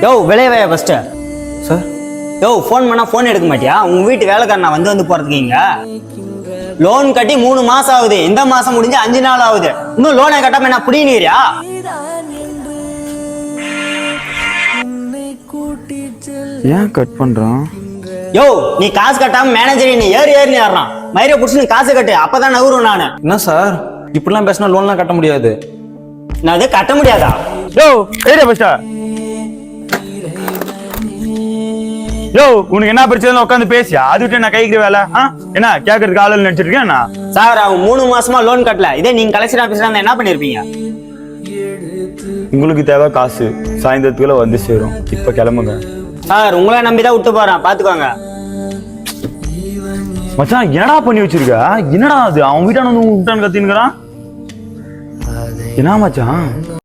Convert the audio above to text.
யோ விளையவே first sir யோ phone பண்ணா phone எடுக்க மாட்டியா? உங்க வீட்டு வேலைக்காரனா வந்து போறதுக்கு இங்க லோன் கட்டி 3 மாசம் ஆகுது. இந்த மாசம் முடிஞ்சு 5 நாள் ஆகுது. இன்னும் லோனை கட்டாம என்ன புடினீரியா? ஏன் கட் பண்றான்? யோ நீ காசு கட்டாம மேனேஜர் நீ ஏறி ஏறான். மயிரை புடிச்சு நீ காசு கட்டு, அப்பதான் நகரும் நானு. என்ன சார் இப்படிலாம் பேசினா லோன்லாம் கட்ட முடியாது. நான் அது கட்ட முடியாதா? யோ ஏரியா பஸ்டா யோ உனக்கு என்ன பிரச்சனை உட்காந்து பேசியா? அது விட்டு நான் கைக்கு வேலை என்ன கேட்கறதுக்கு ஆளு நினைச்சிருக்கேன் நான். சார் அவன் 3 மாசமா லோன் கட்டல. இதே நீங்க கலெக்ஷன் ஆபீஸ்ல இருந்தா என்ன பண்ணிருப்பீங்க? உங்களுக்கு தேவை காசு, சாயந்தரத்துக்குள்ள வந்து சேரும். இப்ப கிளம்புங்க சார். உங்களை நம்பிதான் விட்டு போறேன், பாத்துக்கோங்க. மச்சான் என்னடா பண்ணி வச்சிருக்க? என்னடா அது அவன் வீட்டான வந்து விட்டான்னு கத்தினுக்கிறான். என்ன மச்சான்?